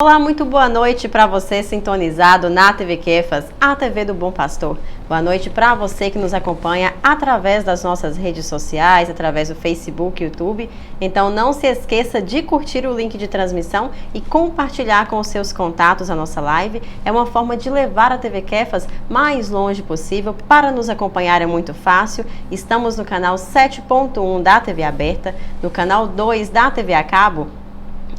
Olá, muito boa noite para você sintonizado na TV Kefas, a TV do Bom Pastor. Boa noite para você que nos acompanha através das nossas redes sociais, através do Facebook e YouTube. Então não se esqueça de curtir o link de transmissão e compartilhar com os seus contatos a nossa live. É uma forma de levar a TV Kefas mais longe possível. Para nos acompanhar é muito fácil. Estamos no canal 7.1 da TV aberta, no canal 2 da TV a cabo.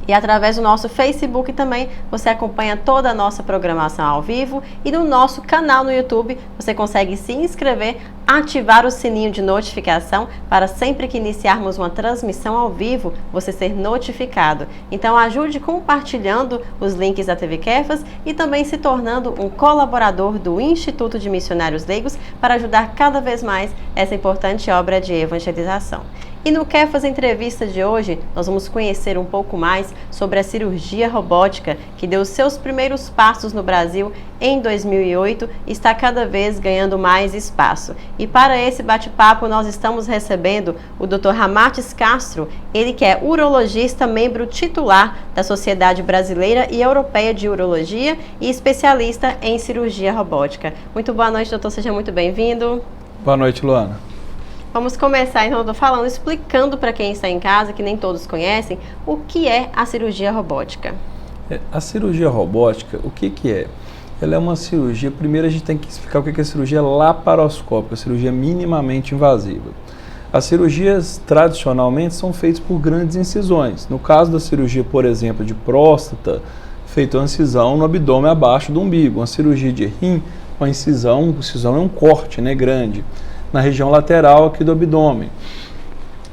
E através do nosso Facebook também você acompanha toda a nossa programação ao vivo. E no nosso canal no YouTube você consegue se inscrever, ativar o sininho de notificação para sempre que iniciarmos uma transmissão ao vivo você ser notificado. Então ajude compartilhando os links da TV Kefas e também se tornando um colaborador do Instituto de Missionários Leigos para ajudar cada vez mais essa importante obra de evangelização. E no Kefas Entrevista de hoje, nós vamos conhecer um pouco mais sobre a cirurgia robótica, que deu seus primeiros passos no Brasil em 2008 e está cada vez ganhando mais espaço. E para esse bate-papo, nós estamos recebendo o Dr. Ramatis Castro, ele que é urologista, membro titular da Sociedade Brasileira e Europeia de Urologia e especialista em cirurgia robótica. Muito boa noite, doutor, seja muito bem-vindo. Boa noite, Luana. Vamos começar, então, eu estou explicando para quem está em casa, que nem todos conhecem, o que é a cirurgia robótica. A cirurgia robótica, o que é? Ela é uma cirurgia, primeiro a gente tem que explicar o que é cirurgia laparoscópica, cirurgia minimamente invasiva. As cirurgias, tradicionalmente, são feitas por grandes incisões. No caso da cirurgia, por exemplo, de próstata, feita uma incisão no abdômen abaixo do umbigo. Uma cirurgia de rim, uma incisão é um corte, né, grande, na região lateral aqui do abdômen.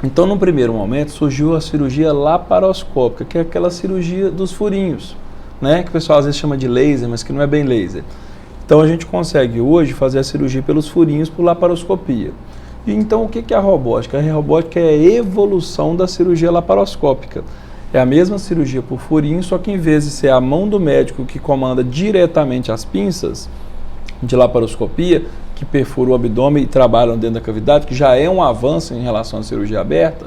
Então, no primeiro momento, surgiu a cirurgia laparoscópica, que é aquela cirurgia dos furinhos, né? Que o pessoal às vezes chama de laser, mas que não é bem laser. Então, a gente consegue hoje fazer a cirurgia pelos furinhos por laparoscopia. E então, o que é a robótica? A robótica é a evolução da cirurgia laparoscópica. É a mesma cirurgia por furinho, só que em vez de ser a mão do médico que comanda diretamente as pinças de laparoscopia, que perfuram o abdômen e trabalham dentro da cavidade, que já é um avanço em relação à cirurgia aberta,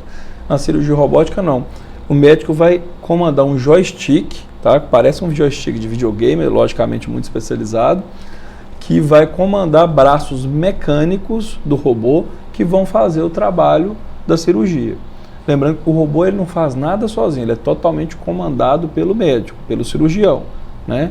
na cirurgia robótica não. O médico vai comandar um joystick, tá? Parece um joystick de videogame, logicamente muito especializado, que vai comandar braços mecânicos do robô que vão fazer o trabalho da cirurgia. Lembrando que o robô ele não faz nada sozinho, ele é totalmente comandado pelo médico, pelo cirurgião, né?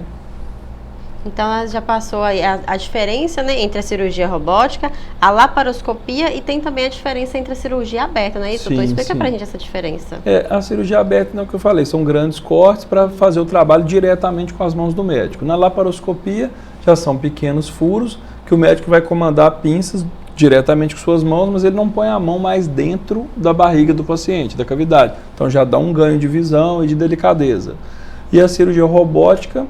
Então, ela já passou aí a diferença, né, entre a cirurgia robótica, a laparoscopia e tem também a diferença entre a cirurgia aberta, não é isso? Sim, explica pra gente essa diferença. A cirurgia aberta, não é o que eu falei, são grandes cortes para fazer o trabalho diretamente com as mãos do médico. Na laparoscopia, já são pequenos furos que o médico vai comandar pinças diretamente com suas mãos, mas ele não põe a mão mais dentro da barriga do paciente, da cavidade. Então, já dá um ganho de visão e de delicadeza. E a cirurgia robótica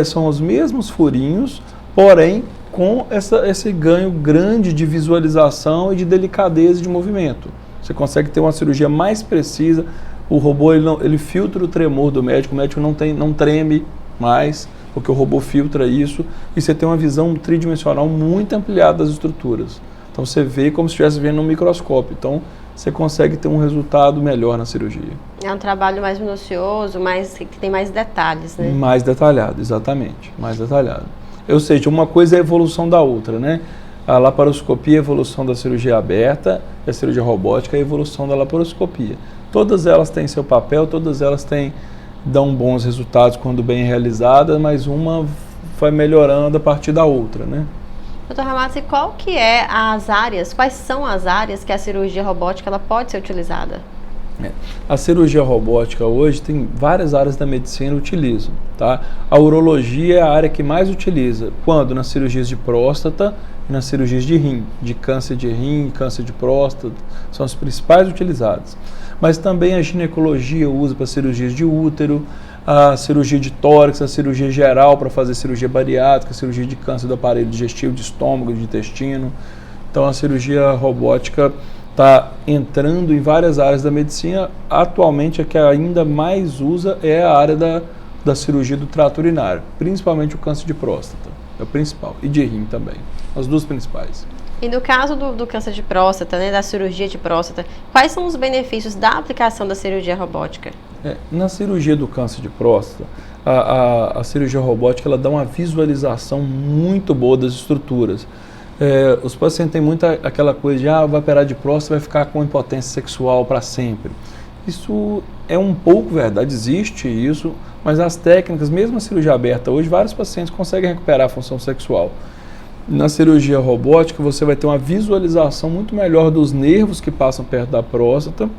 são os mesmos furinhos, porém com esse ganho grande de visualização e de delicadeza de movimento. Você consegue ter uma cirurgia mais precisa, o robô ele filtra o tremor do médico, o médico não treme mais, porque o robô filtra isso, e você tem uma visão tridimensional muito ampliada das estruturas. Então você vê como se estivesse vendo no microscópio. Então você consegue ter um resultado melhor na cirurgia. É um trabalho mais minucioso, que tem mais detalhes, né? Mais detalhado, exatamente, mais detalhado. Ou seja, uma coisa é a evolução da outra, né? A laparoscopia é a evolução da cirurgia aberta, a cirurgia robótica é a evolução da laparoscopia. Todas elas têm seu papel, todas elas dão bons resultados quando bem realizadas, mas uma vai melhorando a partir da outra, né? Doutor Ramatis, quais são as áreas que a cirurgia robótica ela pode ser utilizada? A cirurgia robótica hoje tem várias áreas da medicina que utilizam, tá? A urologia é a área que mais utiliza, quando nas cirurgias de próstata e nas cirurgias de rim, de câncer de rim, câncer de próstata, são as principais utilizadas. Mas também a ginecologia usa para cirurgias de útero, a cirurgia de tórax, a cirurgia geral para fazer cirurgia bariátrica, a cirurgia de câncer do aparelho digestivo, de estômago, de intestino. Então a cirurgia robótica está entrando em várias áreas da medicina. Atualmente a que ainda mais usa é a área da cirurgia do trato urinário, principalmente o câncer de próstata, é o principal, e de rim também, as duas principais. E no caso do câncer de próstata, né, da cirurgia de próstata, quais são os benefícios da aplicação da cirurgia robótica? Na cirurgia do câncer de próstata, a cirurgia robótica ela dá uma visualização muito boa das estruturas. Os pacientes têm muita aquela coisa de vai operar de próstata, vai ficar com impotência sexual para sempre. Isso é um pouco verdade, existe isso, mas as técnicas, mesmo a cirurgia aberta hoje, vários pacientes conseguem recuperar a função sexual. Na cirurgia robótica você vai ter uma visualização muito melhor dos nervos que passam perto da próstata,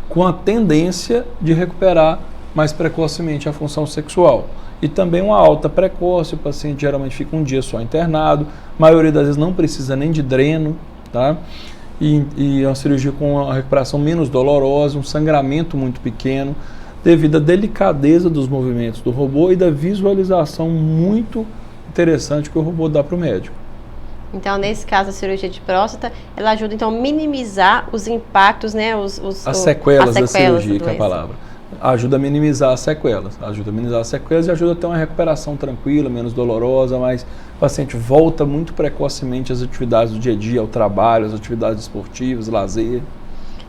com a tendência de recuperar mais precocemente a função sexual. E também uma alta precoce, o paciente geralmente fica um dia só internado, a maioria das vezes não precisa nem de dreno, tá? E é uma cirurgia com uma recuperação menos dolorosa, um sangramento muito pequeno, devido à delicadeza dos movimentos do robô e da visualização muito interessante que o robô dá para o médico. Então, nesse caso, a cirurgia de próstata, ela ajuda então a minimizar os impactos, né? As sequelas da cirurgia, que é a palavra. Ajuda a minimizar as sequelas. E ajuda a ter uma recuperação tranquila, menos dolorosa, mas o paciente volta muito precocemente às atividades do dia a dia, ao trabalho, às atividades esportivas, lazer.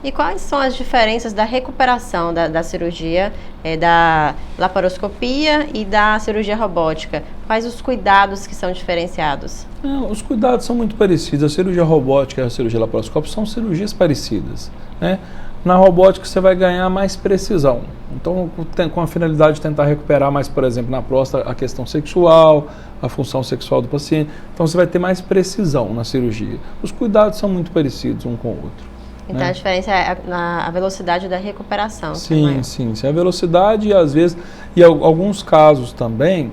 E quais são as diferenças da recuperação da cirurgia, da laparoscopia e da cirurgia robótica? Quais os cuidados que são diferenciados? Os cuidados são muito parecidos. A cirurgia robótica e a cirurgia laparoscópica são cirurgias parecidas, né? Na robótica você vai ganhar mais precisão. Então, com a finalidade de tentar recuperar mais, por exemplo, na próstata, a questão sexual, a função sexual do paciente. Então, você vai ter mais precisão na cirurgia. Os cuidados são muito parecidos um com o outro. Então, né? A diferença é a velocidade da recuperação. Sim. A velocidade e, às vezes, e alguns casos também,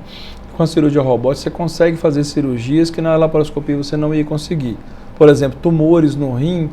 com a cirurgia robótica, você consegue fazer cirurgias que na laparoscopia você não ia conseguir. Por exemplo, tumores no rim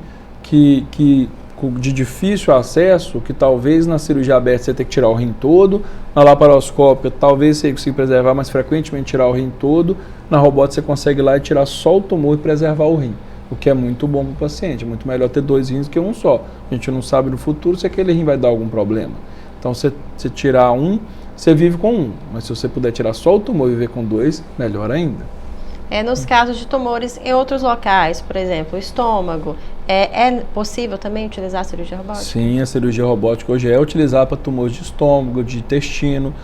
de difícil acesso, que talvez na cirurgia aberta você tenha que tirar o rim todo, na laparoscópica talvez você consiga preservar, mas frequentemente tirar o rim todo, na robótica você consegue ir lá e tirar só o tumor e preservar o rim, o que é muito bom para o paciente, é muito melhor ter 2 rins que um só. A gente não sabe no futuro se aquele rim vai dar algum problema. Então, se tirar um, você vive com um, mas se você puder tirar só o tumor e viver com 2, melhor ainda. Nos casos de tumores em outros locais, por exemplo, o estômago, é possível também utilizar a cirurgia robótica? Sim, a cirurgia robótica hoje é utilizada para tumores de estômago, de intestino,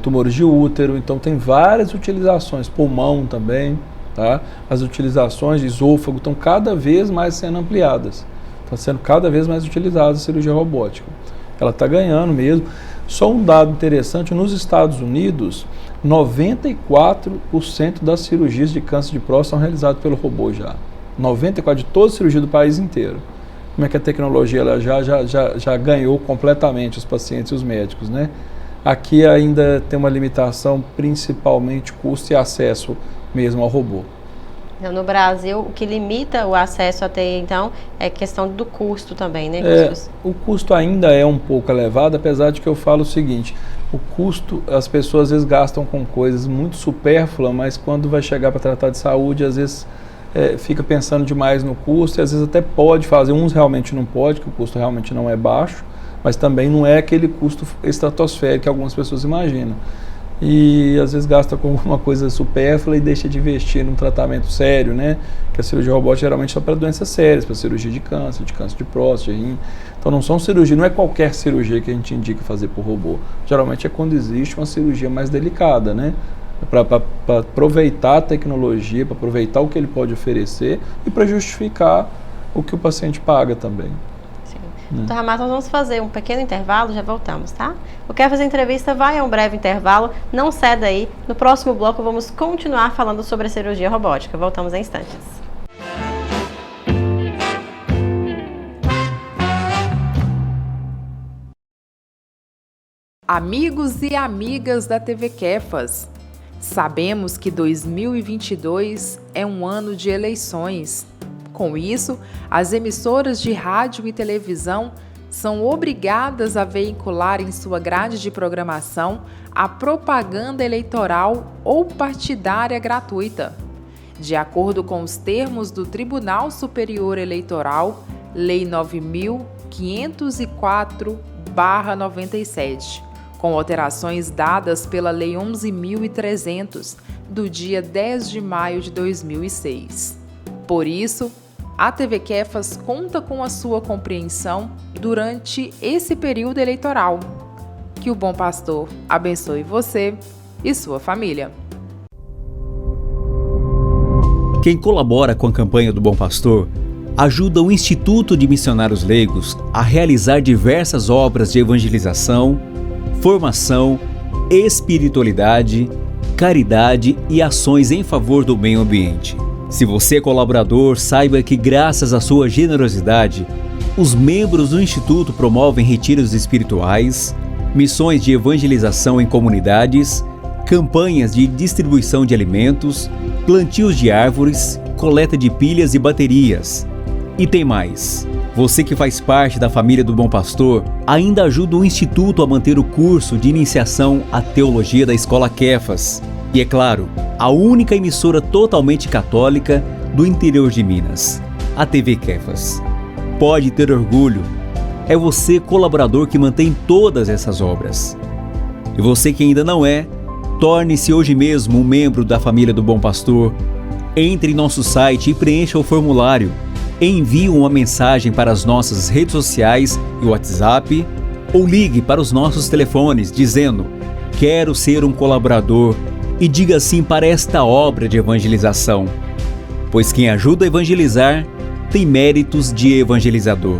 tumores de útero, então tem várias utilizações, pulmão também, tá? As utilizações de esôfago estão cada vez mais sendo ampliadas, está sendo cada vez mais utilizada a cirurgia robótica. Ela está ganhando mesmo. Só um dado interessante, nos Estados Unidos, 94% das cirurgias de câncer de próstata são realizadas pelo robô já. 94% de toda a cirurgia do país inteiro. Como é que a tecnologia ela já ganhou completamente os pacientes e os médicos, né? Aqui ainda tem uma limitação, principalmente custo e acesso mesmo ao robô. Então, no Brasil, o que limita o acesso até então é questão do custo também, né? O custo ainda é um pouco elevado, apesar de que eu falo o seguinte, o custo, as pessoas às vezes gastam com coisas muito supérfluas, mas quando vai chegar para tratar de saúde, às vezes fica pensando demais no custo, e às vezes até pode fazer, uns realmente não pode, que o custo realmente não é baixo, mas também não é aquele custo estratosférico que algumas pessoas imaginam. E às vezes gasta com alguma coisa supérflua e deixa de investir num tratamento sério, né? Que a cirurgia robótica geralmente é só para doenças sérias, para cirurgia de câncer de próstata, de rim. Então não são cirurgias, não é qualquer cirurgia que a gente indica fazer por robô. Geralmente é quando existe uma cirurgia mais delicada, né? Para aproveitar a tecnologia, para aproveitar o que ele pode oferecer e para justificar o que o paciente paga também. Doutor Ramato, nós vamos fazer um pequeno intervalo, já voltamos, tá? O Quer Fazer Entrevista vai a um breve intervalo, não ceda aí. No próximo bloco vamos continuar falando sobre a cirurgia robótica. Voltamos em instantes. Amigos e amigas da TV Kefas, sabemos que 2022 é um ano de eleições. Com isso, as emissoras de rádio e televisão são obrigadas a veicular em sua grade de programação a propaganda eleitoral ou partidária gratuita. De acordo com os termos do Tribunal Superior Eleitoral, Lei 9.504/97, com alterações dadas pela Lei 11.300, do dia 10 de maio de 2006. Por isso, a TV Kefas conta com a sua compreensão durante esse período eleitoral. Que o bom pastor abençoe você e sua família. Quem colabora com a campanha do Bom Pastor ajuda o Instituto de Missionários Leigos a realizar diversas obras de evangelização, formação, espiritualidade, caridade e ações em favor do meio ambiente. Se você é colaborador, saiba que graças à sua generosidade, os membros do Instituto promovem retiros espirituais, missões de evangelização em comunidades, campanhas de distribuição de alimentos, plantios de árvores, coleta de pilhas e baterias. E tem mais. Você que faz parte da família do Bom Pastor ainda ajuda o Instituto a manter o curso de iniciação à teologia da Escola Kefas. E é claro, a única emissora totalmente católica do interior de Minas, a TV Kefas. Pode ter orgulho. É você, colaborador, que mantém todas essas obras. E você que ainda não é, torne-se hoje mesmo um membro da família do Bom Pastor. Entre em nosso site e preencha o formulário. Envie uma mensagem para as nossas redes sociais e WhatsApp ou ligue para os nossos telefones dizendo: quero ser um colaborador, e diga sim para esta obra de evangelização. Pois quem ajuda a evangelizar tem méritos de evangelizador.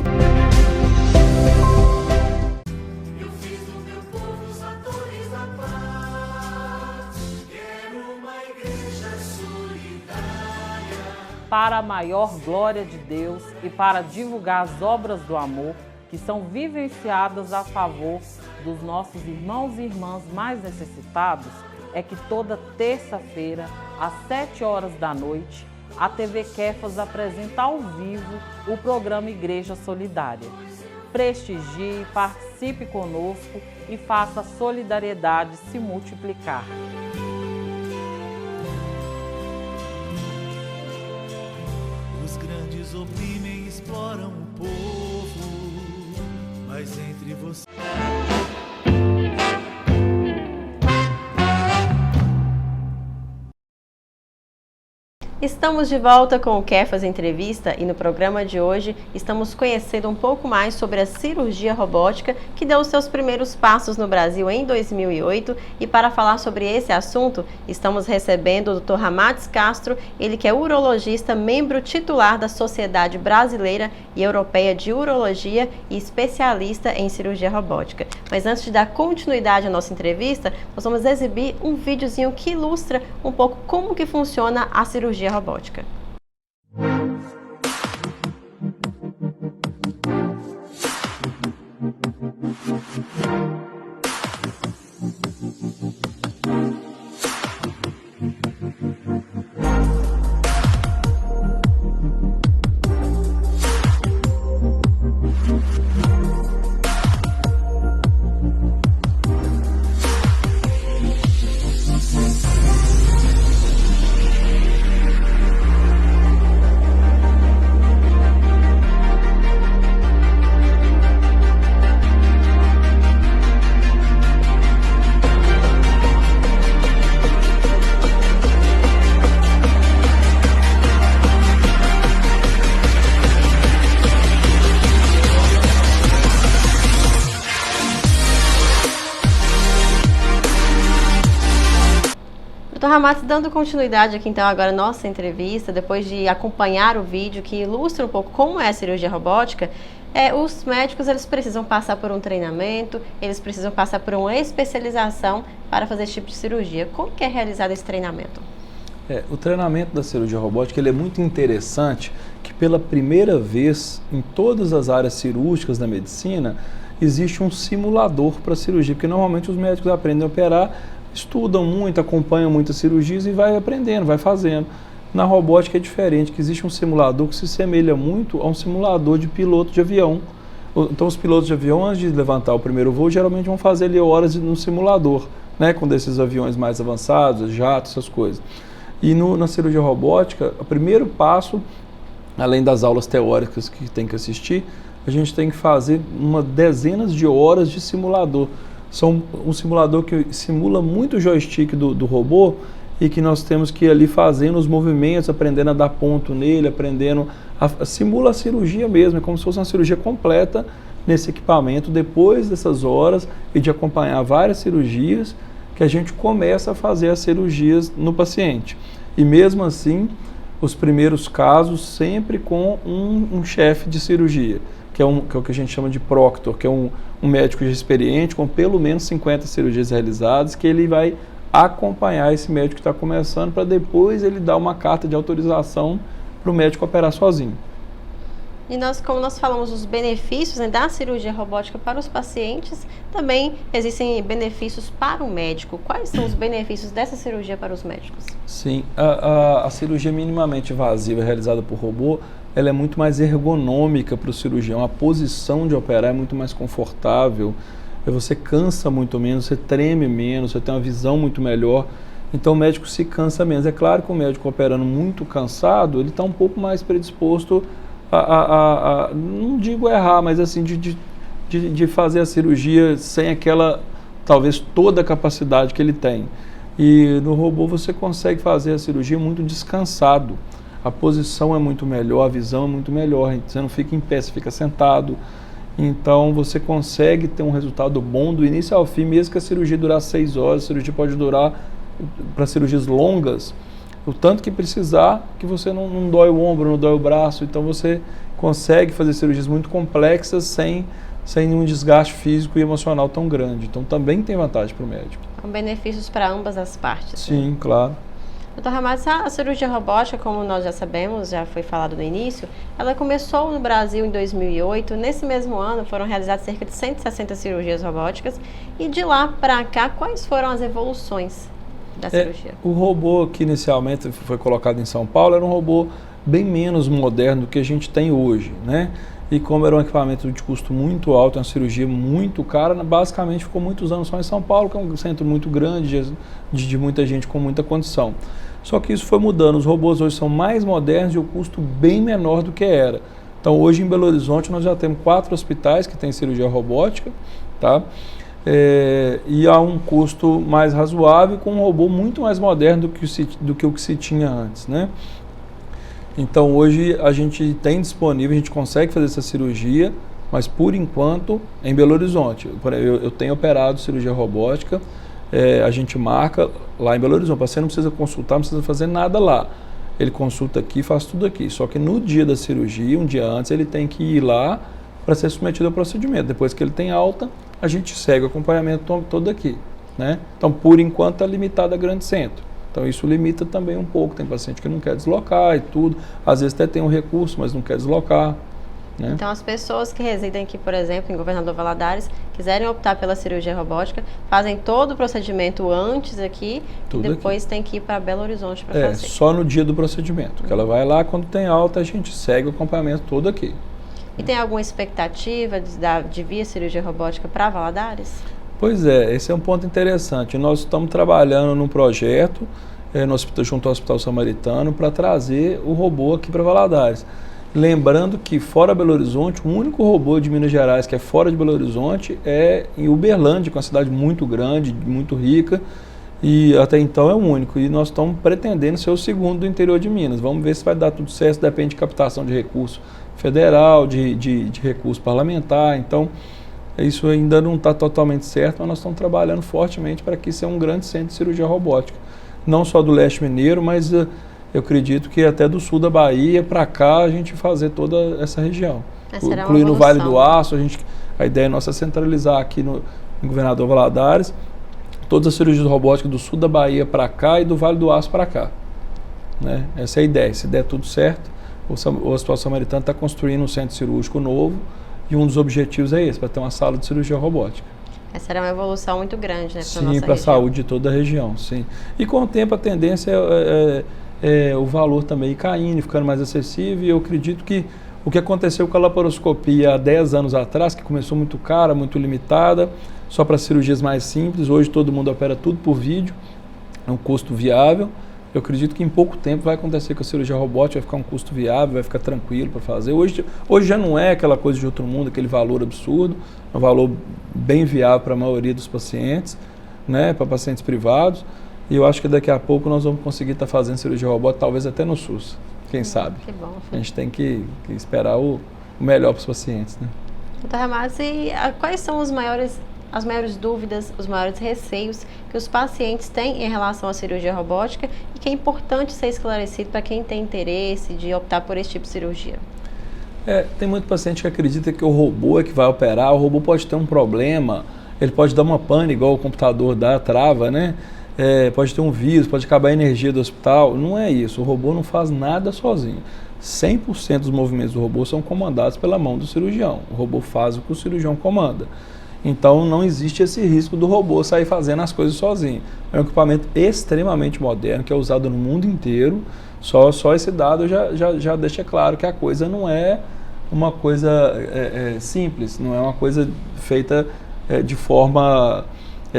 Para a maior glória de Deus e para divulgar as obras do amor que são vivenciadas a favor dos nossos irmãos e irmãs mais necessitados, é que toda terça-feira, às 7h da noite, a TV Kefas apresenta ao vivo o programa Igreja Solidária. Prestigie, participe conosco e faça a solidariedade se multiplicar. Oprimem, exploram o povo, mas entre vocês. Estamos de volta com o Kefas Entrevista e no programa de hoje estamos conhecendo um pouco mais sobre a cirurgia robótica que deu os seus primeiros passos no Brasil em 2008, e para falar sobre esse assunto estamos recebendo o Dr. Ramades Castro, ele que é urologista, membro titular da Sociedade Brasileira e Europeia de Urologia e especialista em cirurgia robótica. Mas antes de dar continuidade à nossa entrevista, nós vamos exibir um videozinho que ilustra um pouco como que funciona a cirurgia robótica. Doutor Ramades, dando continuidade aqui então agora à nossa entrevista, depois de acompanhar o vídeo que ilustra um pouco como é a cirurgia robótica, os médicos eles precisam passar por um treinamento, eles precisam passar por uma especialização para fazer esse tipo de cirurgia. Como que é realizado esse treinamento? O treinamento da cirurgia robótica ele é muito interessante, que pela primeira vez em todas as áreas cirúrgicas da medicina existe um simulador para a cirurgia, porque normalmente os médicos aprendem a operar, estudam muito, acompanham muitas cirurgias e vai aprendendo, vai fazendo. Na robótica é diferente, que existe um simulador que se semelha muito a um simulador de piloto de avião. Então os pilotos de avião, antes de levantar o primeiro voo, geralmente vão fazer ali horas no simulador, né, com desses aviões mais avançados, jatos, essas coisas. E na cirurgia robótica, o primeiro passo, além das aulas teóricas que tem que assistir, a gente tem que fazer dezenas de horas de simulador. São um simulador que simula muito o joystick do robô e que nós temos que ir ali fazendo os movimentos, aprendendo a dar ponto nele, aprendendo simula a cirurgia mesmo, é como se fosse uma cirurgia completa nesse equipamento, depois dessas horas e de acompanhar várias cirurgias, que a gente começa a fazer as cirurgias no paciente. E mesmo assim, os primeiros casos sempre com um chefe de cirurgia, que é o que a gente chama de proctor, que é um médico já experiente, com pelo menos 50 cirurgias realizadas, que ele vai acompanhar esse médico que está começando, para depois ele dar uma carta de autorização para o médico operar sozinho. E como nós falamos dos benefícios, né, da cirurgia robótica para os pacientes, também existem benefícios para o médico. Quais são os benefícios dessa cirurgia para os médicos? Sim, a cirurgia minimamente invasiva realizada por robô, ela é muito mais ergonômica para o cirurgião. A posição de operar é muito mais confortável, você cansa muito menos, você treme menos, você tem uma visão muito melhor. Então o médico se cansa menos. É claro que o médico operando muito cansado, ele está um pouco mais predisposto não digo errar, mas assim, de fazer a cirurgia sem aquela, talvez, toda a capacidade que ele tem. E no robô você consegue fazer a cirurgia muito descansado. A posição é muito melhor, a visão é muito melhor. Você não fica em pé, você fica sentado. Então você consegue ter um resultado bom do início ao fim, mesmo que a cirurgia durar 6 horas. A cirurgia pode durar, para cirurgias longas, o tanto que precisar, que você não dói o ombro, não dói o braço. Então você consegue fazer cirurgias muito complexas sem um desgaste físico e emocional tão grande. Então também tem vantagem para o médico. São benefícios para ambas as partes. Sim, né? Claro. Dr. Ramades, a cirurgia robótica, como nós já sabemos, já foi falado no início, ela começou no Brasil em 2008. Nesse mesmo ano foram realizadas cerca de 160 cirurgias robóticas. E de lá para cá, quais foram as evoluções da cirurgia? O robô que inicialmente foi colocado em São Paulo era um robô bem menos moderno do que a gente tem hoje, né? E como era um equipamento de custo muito alto, uma cirurgia muito cara, basicamente ficou muitos anos só em São Paulo, que é um centro muito grande, de muita gente com muita condição. Só que isso foi mudando, os robôs hoje são mais modernos e o custo bem menor do que era. Então hoje em Belo Horizonte nós já temos 4 hospitais que têm cirurgia robótica, tá? E há um custo mais razoável com um robô muito mais moderno do que o que se tinha antes, né? Então hoje a gente tem disponível, a gente consegue fazer essa cirurgia, mas por enquanto em Belo Horizonte. Eu tenho operado cirurgia robótica, a gente marca lá em Belo Horizonte. O paciente não precisa consultar, não precisa fazer nada lá. Ele consulta aqui, faz tudo aqui. Só que no dia da cirurgia, um dia antes, ele tem que ir lá para ser submetido ao procedimento. Depois que ele tem alta, a gente segue o acompanhamento todo aqui, né? Então, por enquanto, está limitado a grande centro. Então, isso limita também um pouco. Tem paciente que não quer deslocar e tudo. Às vezes até tem um recurso, mas não quer deslocar, né? Então, as pessoas que residem aqui, por exemplo, em Governador Valadares, quiserem optar pela cirurgia robótica, fazem todo o procedimento antes aqui tudo e depois aqui. tem que ir para Belo Horizonte para fazer. Só no dia do procedimento. Que ela vai lá, quando tem alta, a gente segue o acompanhamento todo aqui. E tem alguma expectativa de vir a cirurgia robótica para Valadares? Pois é, esse é um ponto interessante. Nós estamos trabalhando num projeto junto ao Hospital Samaritano para trazer o robô aqui para Valadares. Lembrando que fora Belo Horizonte, o único robô de Minas Gerais que é fora de Belo Horizonte é em Uberlândia, que é uma cidade muito grande, muito rica, e até então é o único. E nós estamos pretendendo ser o segundo do interior de Minas. Vamos ver se vai dar tudo certo, depende de captação de recurso federal, de recurso parlamentar. Então, isso ainda não está totalmente certo, mas nós estamos trabalhando fortemente para que isso seja um grande centro de cirurgia robótica. Não só do leste mineiro, mas eu acredito que até do sul da Bahia para cá a gente fazer toda essa região. Incluindo o Vale do Aço, a ideia nossa é centralizar aqui em Governador Valadares todas as cirurgias robóticas do sul da Bahia para cá e do Vale do Aço para cá, né? Essa é a ideia. Se der tudo certo, o Hospital Samaritano está construindo um centro cirúrgico novo e um dos objetivos é esse, para ter uma sala de cirurgia robótica. Essa será uma evolução muito grande, né, para a nossa região. Sim, para a saúde de toda a região, sim. E com o tempo a tendência é o valor também ir caindo, ficando mais acessível, e eu acredito que o que aconteceu com a laparoscopia há 10 anos atrás, que começou muito cara, muito limitada, só para cirurgias mais simples, hoje todo mundo opera tudo por vídeo, é um custo viável. Eu acredito que em pouco tempo vai acontecer com a cirurgia robótica, vai ficar um custo viável, vai ficar tranquilo para fazer. Hoje já não é aquela coisa de outro mundo, aquele valor absurdo, é um valor bem viável para a maioria dos pacientes, né, para pacientes privados. E eu acho que daqui a pouco nós vamos conseguir estar fazendo cirurgia robótica, talvez até no SUS, quem sabe. Que bom. A gente tem que esperar o melhor para os pacientes, né? Doutor Ramazzi, e quais são as maiores dúvidas, os maiores receios que os pacientes têm em relação à cirurgia robótica e que é importante ser esclarecido para quem tem interesse de optar por esse tipo de cirurgia? Tem muito paciente que acredita que o robô é que vai operar, o robô pode ter um problema, ele pode dar uma pane igual o computador dá, trava, né? Pode ter um vírus, pode acabar a energia do hospital. Não é isso, o robô não faz nada sozinho. 100% dos movimentos do robô são comandados pela mão do cirurgião. O robô faz o que o cirurgião comanda. Então não existe esse risco do robô sair fazendo as coisas sozinho. É um equipamento extremamente moderno, que é usado no mundo inteiro. Só esse dado já deixa claro que a coisa não é uma coisa simples, não é uma coisa feita de forma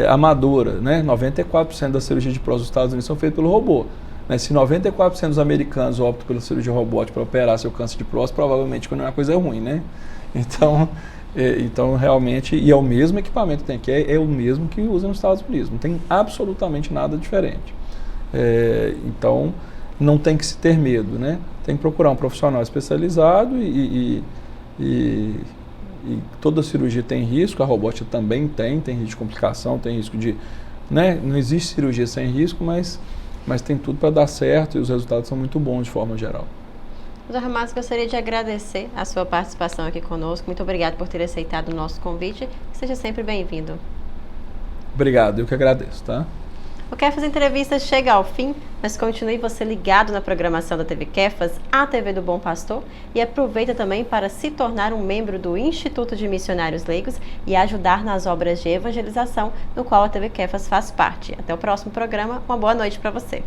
amadora, né? 94% da cirurgia de próstata dos Estados Unidos são feitas pelo robô. Né? Se 94% dos americanos optam pela cirurgia robótica para operar seu câncer de próstata, provavelmente não é uma coisa ruim, né? Então realmente, e é o mesmo equipamento que tem aqui, é o mesmo que usa nos Estados Unidos, não tem absolutamente nada diferente. Então não tem que se ter medo, né? Tem que procurar um profissional especializado e toda cirurgia tem risco, a robótica também tem risco de complicação, tem risco de... Né? Não existe cirurgia sem risco, mas tem tudo para dar certo e os resultados são muito bons de forma geral. Doutor Ramazzi, gostaria de agradecer a sua participação aqui conosco. Muito obrigado por ter aceitado o nosso convite. Seja sempre bem-vindo. Obrigado, eu que agradeço, tá? O Kefas Entrevistas chega ao fim, mas continue você ligado na programação da TV Kefas, a TV do Bom Pastor, e aproveita também para se tornar um membro do Instituto de Missionários Leigos e ajudar nas obras de evangelização, no qual a TV Kefas faz parte. Até o próximo programa, uma boa noite para você.